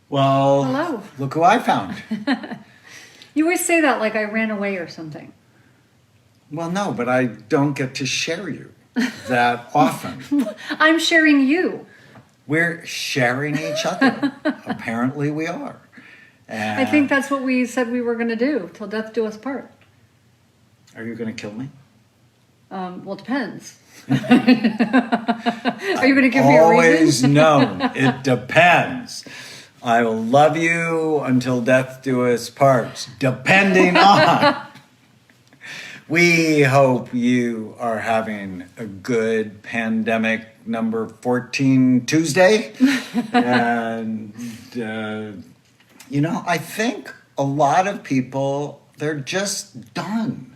Well, Hello. look who I found. You always say that like I ran away or something. Well, no, but I don't get to share you that often. I'm sharing you. We're sharing each other. Apparently we are. And I think that's what we said we were going to do till death do us part. Are you going to kill me? Well, it depends. Are you going to give me a Always reason? known. It depends. I will love you until death do us part, depending on. We hope you are having a good pandemic number 14 Tuesday. And, I think a lot of people, they're just done.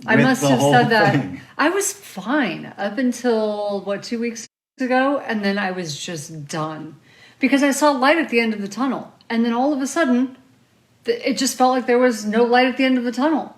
I must the have whole said that. thing. I was fine up until, 2 weeks ago, and then I was just done. Because I saw light at the end of the tunnel. And then all of a sudden, it just felt like there was no light at the end of the tunnel.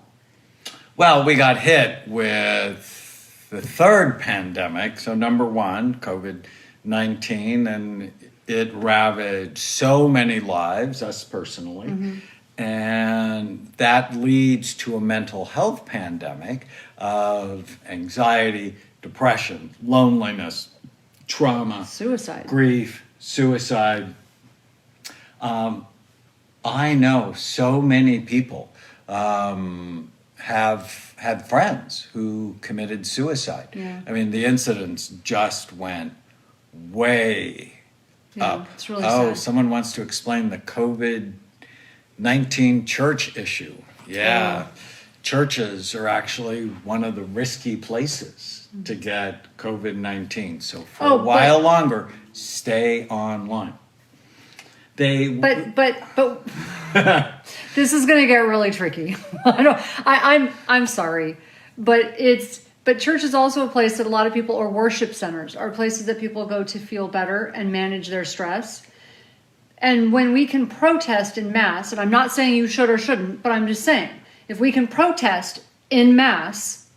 Well, we got hit with the third pandemic. So number one, COVID-19, and it ravaged so many lives, us personally. Mm-hmm. And that leads to a mental health pandemic of anxiety, depression, loneliness, trauma, Suicide. grief, suicide. I know so many people have had friends who committed suicide. Yeah. I mean, the incidents just went way up. It's really sad. Someone wants to explain the COVID-19 church issue. Yeah. Churches are actually one of the risky places to get COVID-19. So for a while longer, stay online. But this is going to get really tricky. I'm sorry, but church is also a place that a lot of people, or worship centers are places that people go to feel better and manage their stress. And when we can protest in mass, and I'm not saying you should or shouldn't, but I'm just saying, if we can protest in mass,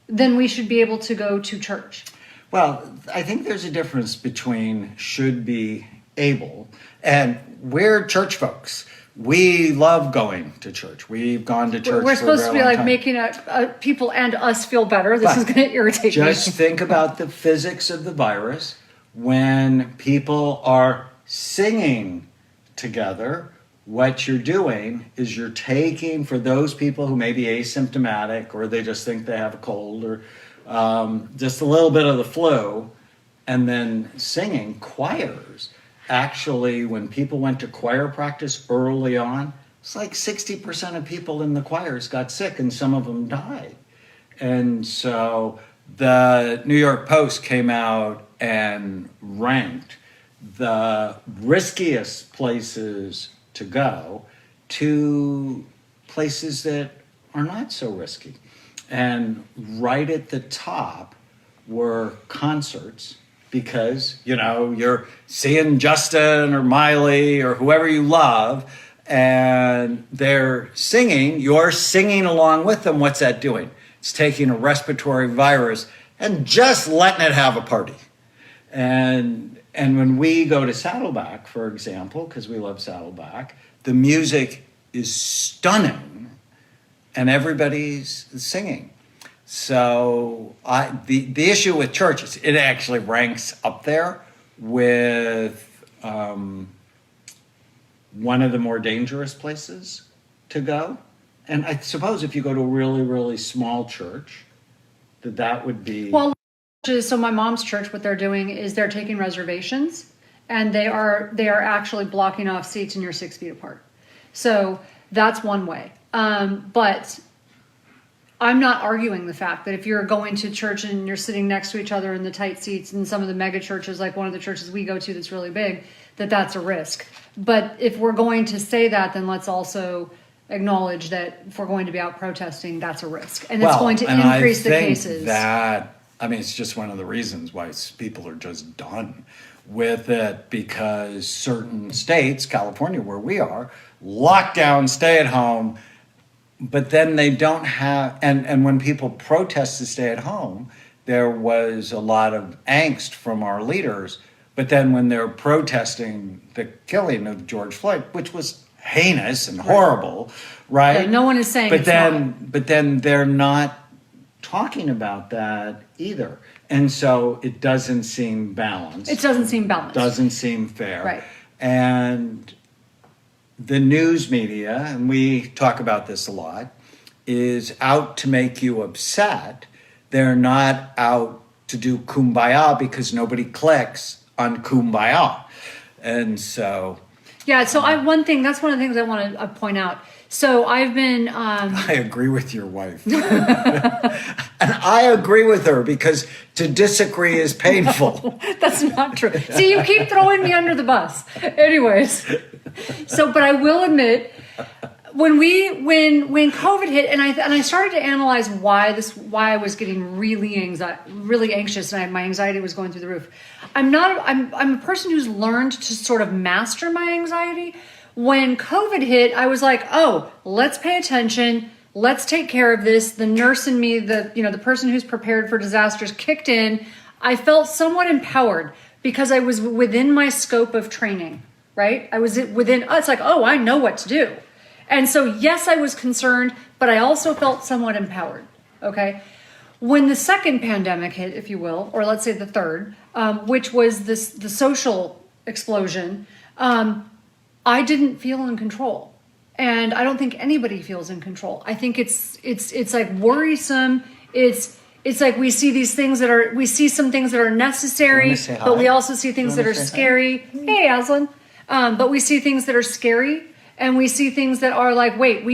then we should be able to go to church. Well, I think there's a difference between should be able, and we're church folks. We love going to church. We've gone to church. We're supposed to be like time. making people and us feel better. This is going to irritate me. Just think about the physics of the virus. When people are singing together, what you're doing is you're taking, for those people who may be asymptomatic or they just think they have a cold or just a little bit of the flu, and then singing. Choirs, actually, when people went to choir practice early on, it's like 60% of people in the choirs got sick and some of them died. And so the New York Post came out and ranked the riskiest places to go to places that are not so risky. And right at the top were concerts, because, you're seeing Justin or Miley or whoever you love, and they're singing, you're singing along with them. What's that doing? It's taking a respiratory virus and just letting it have a party. And when we go to Saddleback, for example, because we love Saddleback, the music is stunning and everybody's singing. So the issue with church is it actually ranks up there with one of the more dangerous places to go. And I suppose if you go to a really, really small church, that would be... Well, so my mom's church, what they're doing is they're taking reservations, and they are actually blocking off seats, and you're 6 feet apart. So that's one way. But I'm not arguing the fact that if you're going to church and you're sitting next to each other in the tight seats in some of the mega churches, like one of the churches we go to that's really big, that's a risk. But if we're going to say that, then let's also acknowledge that if we're going to be out protesting, that's a risk. And it's going to increase the cases. It's just one of the reasons why people are just done with it, because certain states, California where we are, lock down, stay at home, but then they don't have, and when people protest to stay at home, there was a lot of angst from our leaders, But then when they're protesting the killing of George Floyd, which was heinous and horrible, right? Yeah, no one is saying but it's but then they're not talking about that either. And so it doesn't seem balanced. It doesn't seem balanced. Doesn't seem fair. Right. And the news media, and we talk about this a lot, is out to make you upset. They're not out to do kumbaya because nobody clicks on kumbaya. And so... Yeah, so that's one of the things I want to point out. So I've been... I agree with your wife. And I agree with her because to disagree is painful. No, that's not true. See, you keep throwing me under the bus. Anyways. So, but I will admit, when COVID hit, and I started to analyze why I was getting really anxious, and my anxiety was going through the roof. I'm a person who's learned to sort of master my anxiety. When COVID hit, I was like, oh, let's pay attention. Let's take care of this. The nurse in me, the person who's prepared for disasters kicked in. I felt somewhat empowered because I was within my scope of training, right? I was within, it's like, oh, I know what to do. And so, yes, I was concerned, but I also felt somewhat empowered, okay? When the second pandemic hit, if you will, or let's say the third, which was the social explosion, I didn't feel in control. And I don't think anybody feels in control. I think it's like worrisome. It's like we see some things that are necessary, but we also see things that are scary. Hey, Aslan. But we see things that are scary, and we see things that are like, wait,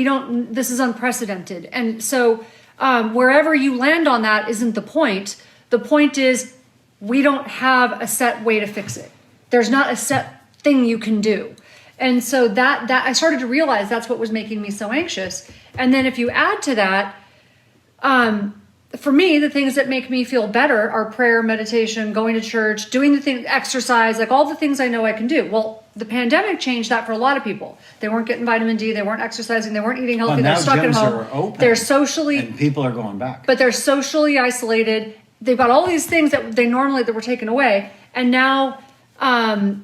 this is unprecedented. And so wherever you land on that isn't the point. The point is we don't have a set way to fix it. There's not a set thing you can do. And so that I started to realize that's what was making me so anxious. And then if you add to that, for me, the things that make me feel better are prayer, meditation, going to church, doing the thing, exercise, like all the things I know I can do. Well, the pandemic changed that for a lot of people. They weren't getting vitamin D, they weren't exercising, they weren't eating healthy, they're stuck at home. Are open, they're socially, and people are going back. But they're socially isolated. They've got all these things that were taken away, and now, and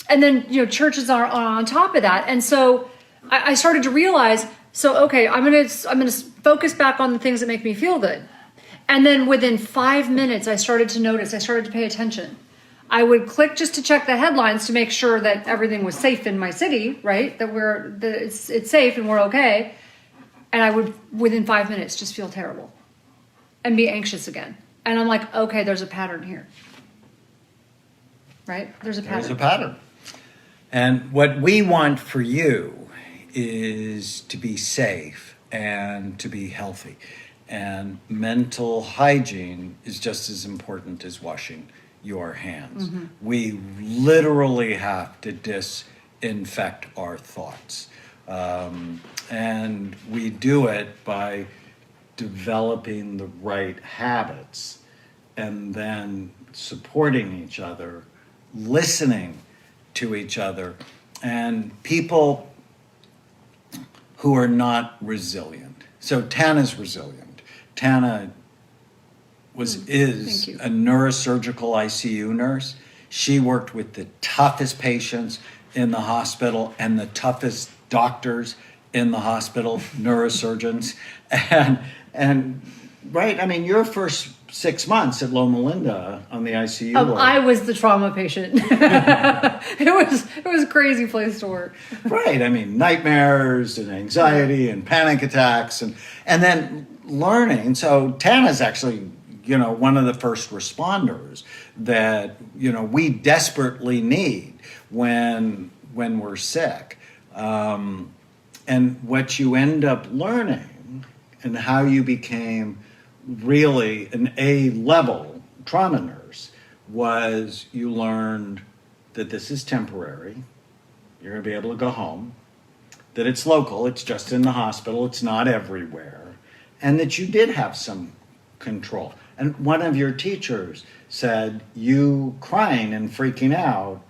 then churches are on top of that. And so I started to realize, okay, I'm gonna focus back on the things that make me feel good. And then within 5 minutes, I started to pay attention. I would click just to check the headlines to make sure that everything was safe in my city, right? That it's safe and we're okay. And I would, within 5 minutes, just feel terrible and be anxious again. And I'm like, okay, there's a pattern here, right? There's a pattern. And what we want for you is to be safe and to be healthy. And mental hygiene is just as important as washing your hands. Mm-hmm. We literally have to disinfect our thoughts. And we do it by developing the right habits and then supporting each other, listening to each other, and people who are not resilient. So Tana's resilient. Tana is a neurosurgical ICU nurse. She worked with the toughest patients in the hospital and the toughest doctors in the hospital, neurosurgeons. And right, I mean, your first 6 months at Loma Linda on the ICU ward. I was the trauma patient. It was a crazy place to work. Right, I mean, nightmares and anxiety and panic attacks and then learning. So Tana's actually, one of the first responders that, we desperately need when we're sick. And what you end up learning and how you became really an A-level trauma nurse was you learned that this is temporary. You're going to be able to go home. That it's local. It's just in the hospital. It's not everywhere. And that you did have some control. And one of your teachers said you crying and freaking out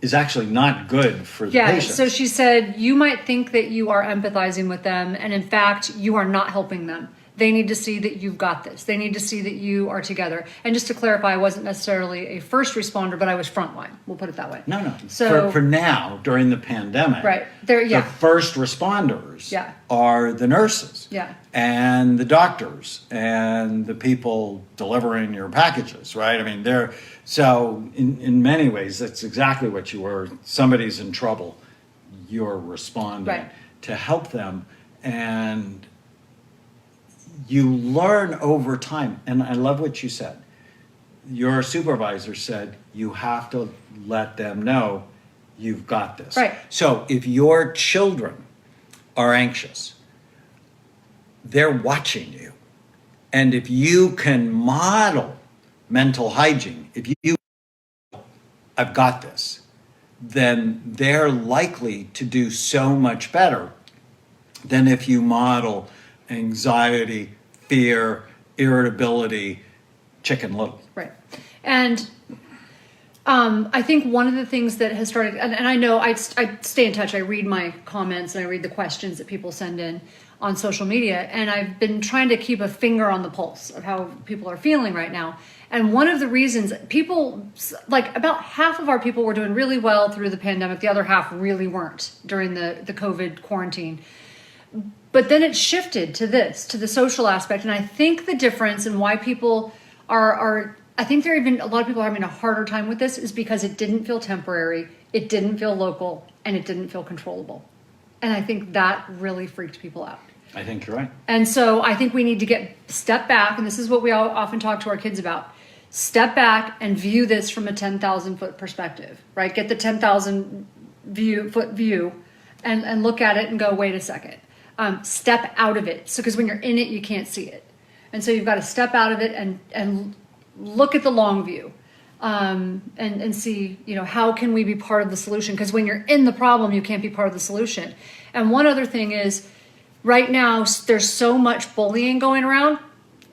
is actually not good for the patient. So she said, you might think that you are empathizing with them, and in fact, you are not helping them. They need to see that you've got this. They need to see that you are together. And just to clarify, I wasn't necessarily a first responder, but I was frontline. We'll put it that way. No. So for now, during the pandemic, right there, the first responders are the nurses, and the doctors, and the people delivering your packages. Right? I mean, they're so in many ways that's exactly what you were. Somebody's in trouble, you're responding to help them, and you learn over time. And I love what you said. Your supervisor said you have to let them know you've got this. Right. So if your children are anxious, they're watching you. And if you can model mental hygiene, if you, I've got this, then they're likely to do so much better than if you model anxiety, fear, irritability, Chicken Little. Right. And I think one of the things that has started, and I know I stay in touch, I read my comments and I read the questions that people send in on social media, and I've been trying to keep a finger on the pulse of how people are feeling right now. And one of the reasons people, like about half of our people were doing really well through the pandemic, the other half really weren't during the COVID quarantine. But then it shifted to the social aspect. And I think the difference and why people are I think there have been a lot of people having a harder time with this is because it didn't feel temporary, it didn't feel local, and it didn't feel controllable. And I think that really freaked people out. I think you're right. And so I think we need to step back, and this is what we all often talk to our kids about. Step back and view this from a 10,000 foot perspective, right? Get the 10,000 foot view and look at it and go, wait a second. Step out of it. So, because when you're in it, you can't see it. And so you've got to step out of it and look at the long view and see, how can we be part of the solution? Because when you're in the problem, you can't be part of the solution. And one other thing is, right now, there's so much bullying going around,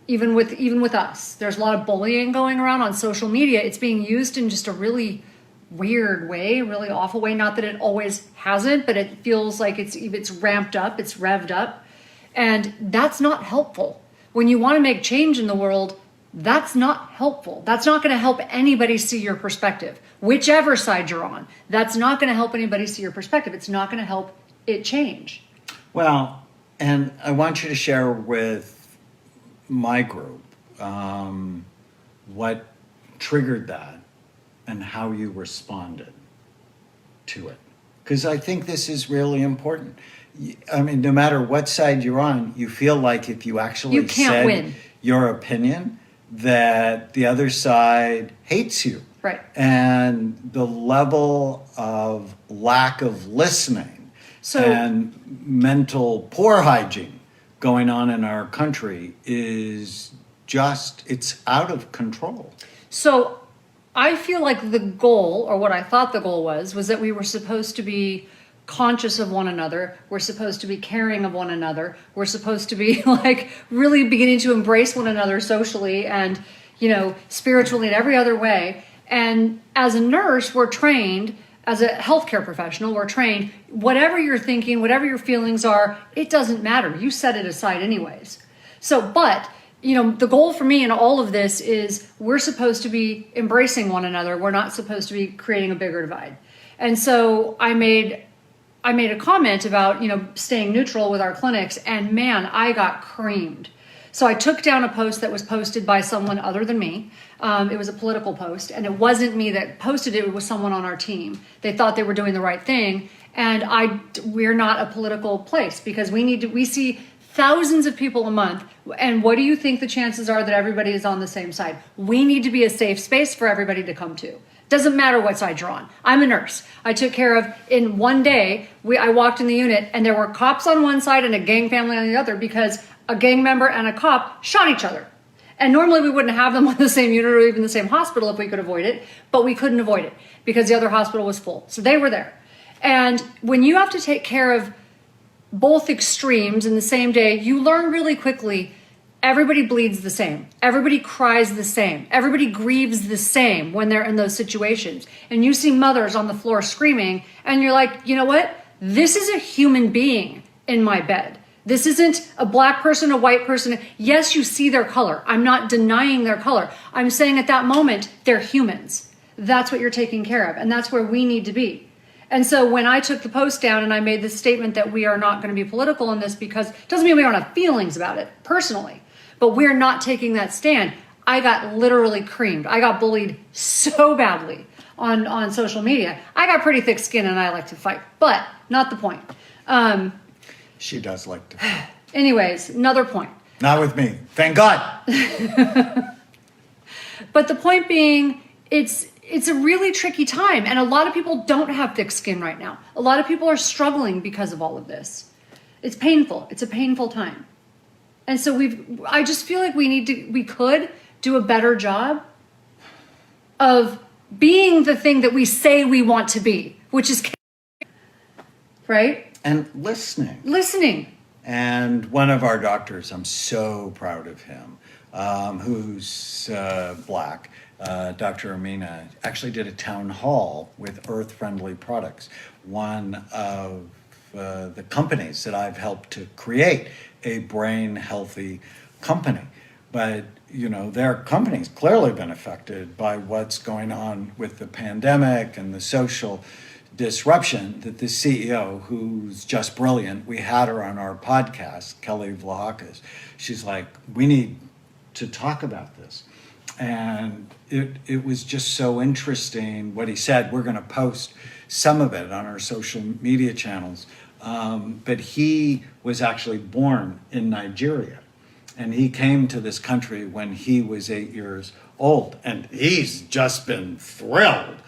even with us. There's a lot of bullying going around on social media. It's being used in just a really weird way, really awful way. Not that it always hasn't, but it feels like it's ramped up, it's revved up. And that's not helpful. When you want to make change in the world, that's not helpful. That's not going to help anybody see your perspective, whichever side you're on. That's not going to help anybody see your perspective. It's not going to help it change. Well, and I want you to share with my group what triggered that and how you responded to it. Because I think this is really important. I mean, no matter what side you're on, you feel like if you actually said win. Your opinion, that the other side hates you. Right. And the level of lack of listening and mental poor hygiene going on in our country is it's out of control. So I feel like the goal, or what I thought the goal was that we were supposed to be conscious of one another. We're supposed to be caring of one another. We're supposed to be like really beginning to embrace one another socially and, spiritually in every other way. And as a nurse, we're trained, as a healthcare professional, we're trained, whatever you're thinking, whatever your feelings are, it doesn't matter. You set it aside anyways. So, but the goal for me in all of this is we're supposed to be embracing one another. We're not supposed to be creating a bigger divide. And so I made a comment about, staying neutral with our clinics, and man, I got creamed. So I took down a post that was posted by someone other than me. It was a political post, and it wasn't me that posted it. It was someone on our team. They thought they were doing the right thing, and we're not a political place because we see thousands of people a month. And what do you think the chances are that everybody is on the same side? We need to be a safe space for everybody to come to. Doesn't matter what side you're on. I'm a nurse. I took care of, in one day, I walked in the unit and there were cops on one side and a gang family on the other because a gang member and a cop shot each other. And normally we wouldn't have them on the same unit or even the same hospital if we could avoid it, but we couldn't avoid it because the other hospital was full. So they were there. And when you have to take care of both extremes in the same day, you learn really quickly everybody bleeds the same. Everybody cries the same. Everybody grieves the same when they're in those situations. And you see mothers on the floor screaming, and you're like, you know what? This is a human being in my bed. This isn't a black person, a white person. Yes, you see their color. I'm not denying their color. I'm saying at that moment, they're humans. That's what you're taking care of. And that's where we need to be. And so when I took the post down and I made this statement that we are not going to be political in this, because it doesn't mean we don't have feelings about it personally, but we're not taking that stand. I got literally creamed. I got bullied so badly on social media. I got pretty thick skin and I like to fight, but not the point. She does like to. Anyways, another point. Not with me. Thank God. But the point being, it's a really tricky time. And a lot of people don't have thick skin right now. A lot of people are struggling because of all of this. It's painful. It's a painful time. And so I just feel like we could do a better job of being the thing that we say we want to be, which is, right? And listening. Listening. And one of our doctors, I'm so proud of him, who's black, Dr. Amina, actually did a town hall with earth-friendly products. One of the companies that I've helped to create a brain-healthy company. But, you know, their company's clearly been affected by what's going on with the pandemic and the social disruption that the CEO, who's just brilliant, we had her on our podcast, Kelly Vlahakis. She's like, we need to talk about this. And it was just so interesting what he said. We're going to post some of it on our social media channels. But he was actually born in Nigeria. And he came to this country when he was 8 years old. And he's just been thrilled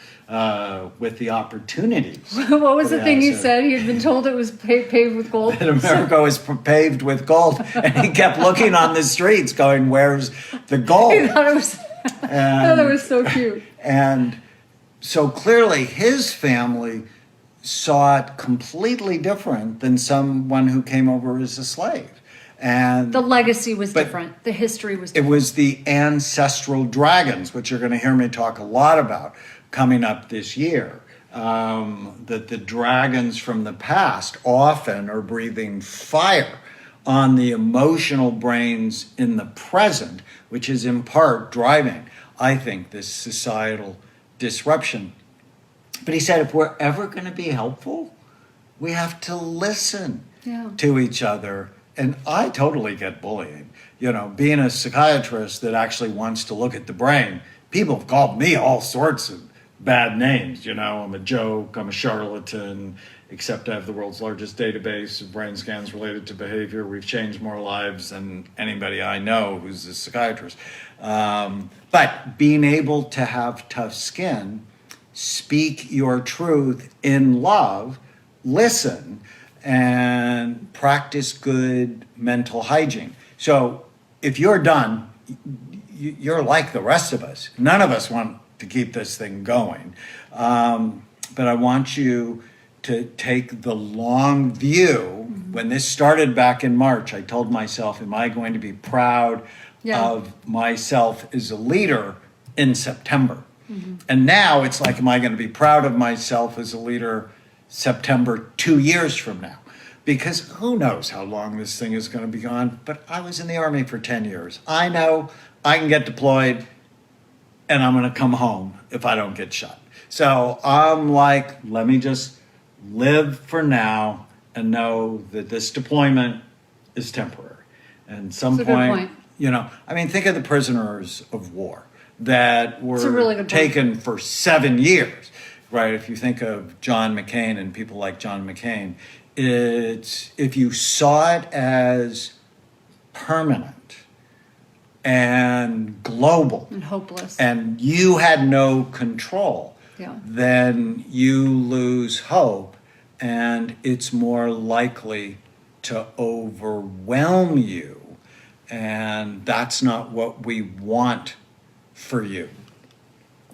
with the opportunities. What was the thing he said? He had been told it was paved with gold. That America was paved with gold. And he kept looking on the streets going, where's the gold? I thought it was so cute. And so clearly his family saw it completely different than someone who came over as a slave. And the legacy was different. The history was different. It was the ancestral dragons, which you're going to hear me talk a lot about coming up this year. That the dragons from the past often are breathing fire on the emotional brains in the present, which is in part driving, I think, this societal disruption. But he said, if we're ever going to be helpful, we have to listen to each other. And I totally get bullying. You know, being a psychiatrist that actually wants to look at the brain, people have called me all sorts of bad names. You know, I'm a joke, I'm a charlatan, except I have the world's largest database of brain scans related to behavior. We've changed more lives than anybody I know who's a psychiatrist. But being able to have tough skin, speak your truth in love, listen, and practice good mental hygiene. So if you're done, you're like the rest of us. None of us want to keep this thing going. But I want you to take the long view. When this started back in March, I told myself, am I going to be proud of myself as a leader in September? And now it's like, am I going to be proud of myself as a leader September 2 years from now? Because who knows how long this thing is going to be gone. But I was in the Army for 10 years. I know I can get deployed and I'm going to come home if I don't get shot. So I'm like, let me just live for now and know that this deployment is temporary. And some point, you know, I mean, think of the prisoners of war that were really taken for 7 years. Right, if you think of John McCain and people like John McCain, it's if you saw it as permanent and global and hopeless, and you had no control, then you lose hope, and it's more likely to overwhelm you, and that's not what we want for you.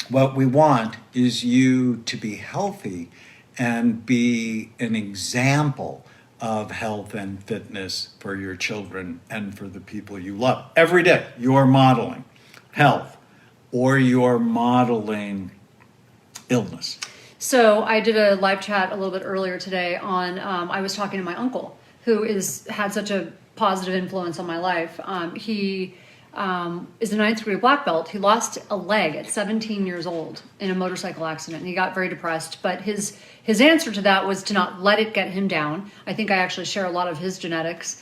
What we want is you to be healthy and be an example of health and fitness for your children and for the people you love. Every day you're modeling health or you're modeling illness. So I did a live chat a little bit earlier today on, I was talking to my uncle who had such a positive influence on my life. He is a 9th degree black belt. He lost a leg at 17 years old in a motorcycle accident, and he got very depressed. But his answer to that was to not let it get him down. I think I actually share a lot of his genetics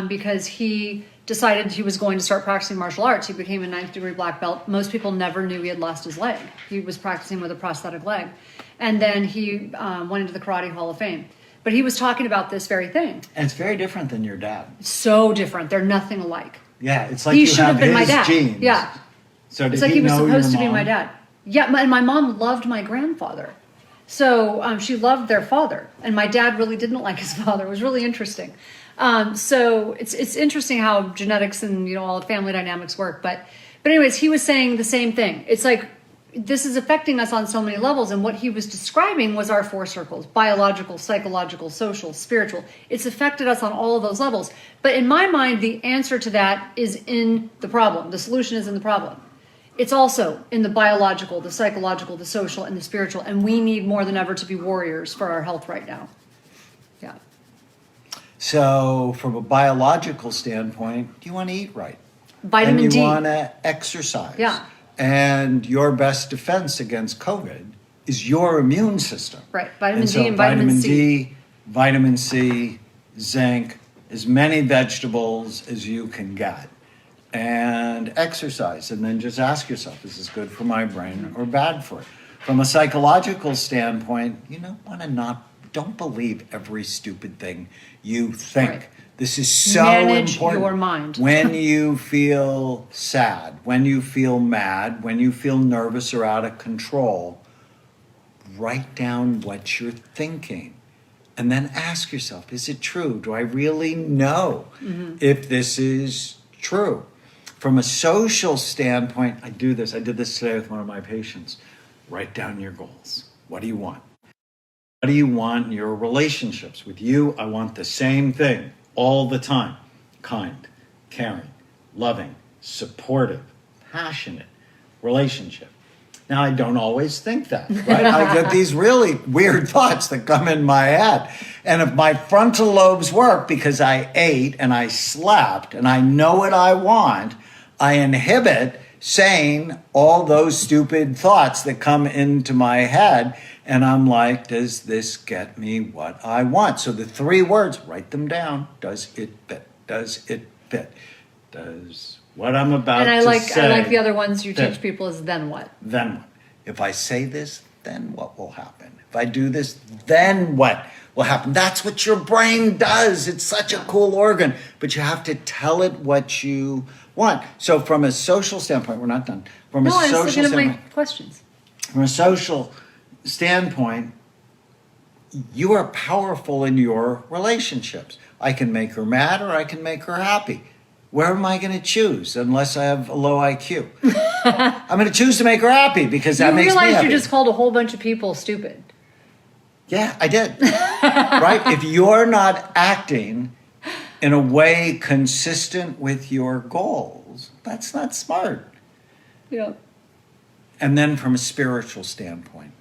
because he decided he was going to start practicing martial arts. He became a 9th degree black belt. Most people never knew he had lost his leg. He was practicing with a prosthetic leg. And then he went into the Karate Hall of Fame. But he was talking about this very thing. And it's very different than your dad. So different. They're nothing alike. Yeah, it's like He you should have have been my his dad. genes. Yeah. So It's did like he he was know supposed your to be my mom? dad. Yeah, and my mom loved my grandfather. So she loved their father. And my dad really didn't like his father. It was really interesting. So it's interesting how genetics and, all the family dynamics work. But anyways, he was saying the same thing. It's like, this is affecting us on so many levels. And what he was describing was our 4 circles: biological, psychological, social, spiritual. It's affected us on all of those levels. But in my mind, the answer to that is in the problem. The solution is in the problem. It's also in the biological, the psychological, the social, and the spiritual. And we need more than ever to be warriors for our health right now. Yeah. So from a biological standpoint, you want to eat right. Vitamin and D. you want to exercise. Yeah. And your best defense against COVID is your immune system. Right. Vitamin so D and vitamin C. D, vitamin C, zinc, as many vegetables as you can get. And exercise. And then just ask yourself, is this good for my brain or bad for it? From a psychological standpoint, don't believe every stupid thing you think. Right. This is so Manage important. your mind. When you feel sad, when you feel mad, when you feel nervous or out of control, write down what you're thinking. And then ask yourself, is it true? Do I really know if this is true? From a social standpoint, I do this. I did this today with one of my patients. Write down your goals. What do you want? What do you want in your relationships? With you, I want the same thing all the time. Kind, caring, loving, supportive, passionate relationship. Now, I don't always think that, right? I get these really weird thoughts that come in my head. And if my frontal lobes work because I ate and I slept and I know what I want, I inhibit saying all those stupid thoughts that come into my head. And I'm like, does this get me what I want? So the 3 words, write them down. Does it fit? Does it fit? Does what I'm about And I to like say the other ones you fit? teach people is then what? Then what? If I say this, then what will happen? If I do this, then what will happen? That's what your brain does. It's such a cool organ, but you have to tell it what you want. So from a social standpoint, we're not done. From a No, I was social looking at my standpoint, questions. from a social standpoint, you are powerful in your relationships. I can make her mad or I can make her happy. Where am I going to choose unless I have a low IQ? I'm going to choose to make her happy because that makes me realize happy. you just called a whole bunch of people stupid. Yeah, I did. Right? If you're not acting in a way consistent with your goals, that's not smart. Yeah. And then from a spiritual standpoint,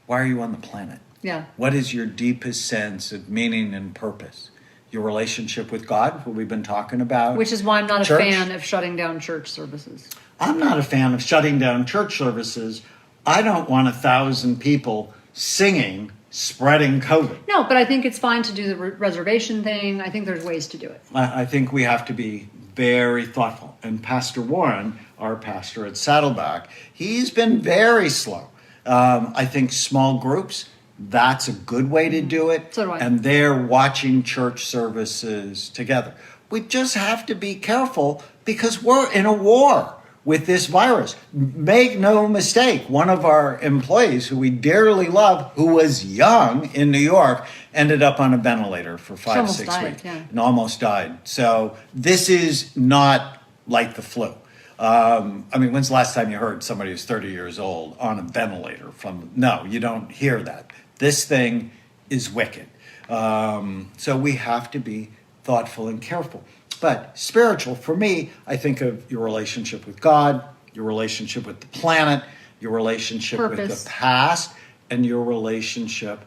why are you on the planet? Yeah. What is your deepest sense of meaning and purpose? Your relationship with God, what we've been talking about. Which is why I'm not Church. a fan of shutting down church services. I'm not a fan of shutting down church services. I don't want 1,000 people singing, spreading COVID. No, but I think it's fine to do the reservation thing. I think there's ways to do it. I think we have to be very thoughtful. And Pastor Warren, our pastor at Saddleback, he's been very slow. I think small groups, that's a good way to do it. So do I. And they're watching church services together. We just have to be careful because we're in a war with this virus. Make no mistake, one of our employees who we dearly love, who was young in New York, ended up on a ventilator for 5-6 weeks and almost died. So this is not like the flu. When's the last time you heard somebody who's 30 years old on a ventilator? No, you don't hear that. This thing is wicked. So we have to be thoughtful and careful. But spiritual, for me, I think of your relationship with God, your relationship with the planet, your relationship with the past, and your relationship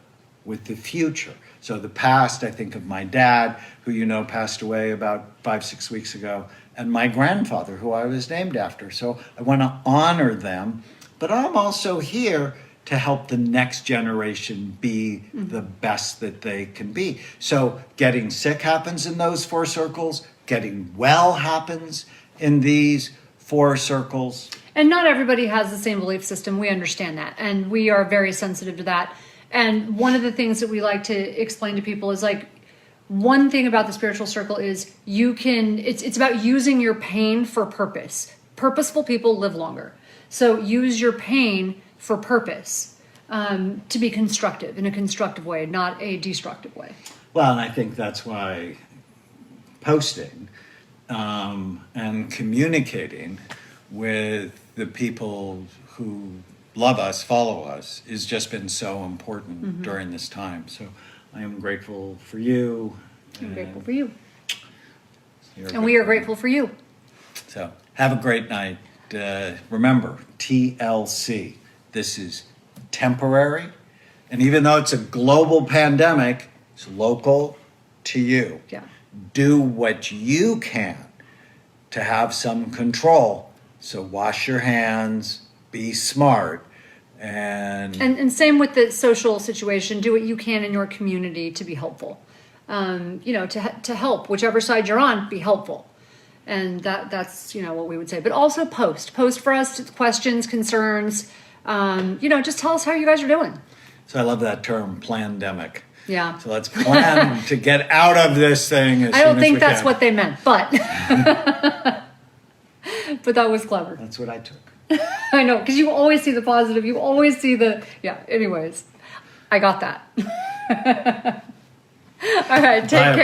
with the future. So the past, I think of my dad, who passed away about 5-6 weeks ago, and my grandfather, who I was named after. So I want to honor them, but I'm also here to help the next generation be the best that they can be. So getting sick happens in those 4 circles, getting well happens in these 4 circles. And not everybody has the same belief system. We understand that. And we are very sensitive to that. And one of the things that we like to explain to people is like, one thing about the spiritual circle is it's about using your pain for purpose. Purposeful people live longer. So use your pain for purpose, to be constructive in a constructive way, not a destructive way. Well, and I think that's why posting and communicating with the people who love us, follow us, has just been so important during this time. So I am grateful for you. I'm grateful for you. And we are grateful for you. So have a great night. Remember, TLC. This is temporary. And even though it's a global pandemic, it's local to you. Yeah. Do what you can to have some control. So wash your hands, be smart, and same with the social situation. Do what you can in your community to be helpful. To help whichever side you're on, be helpful. And that's what we would say. But also post for us questions, concerns. Just tell us how you guys are doing. So I love that term, plandemic. Yeah. So let's plan to get out of this thing as soon as we can. I don't think that's what they meant, but but that was clever. That's what I took. I know, because you always see the positive. You always see anyways. I got that. All right, take care.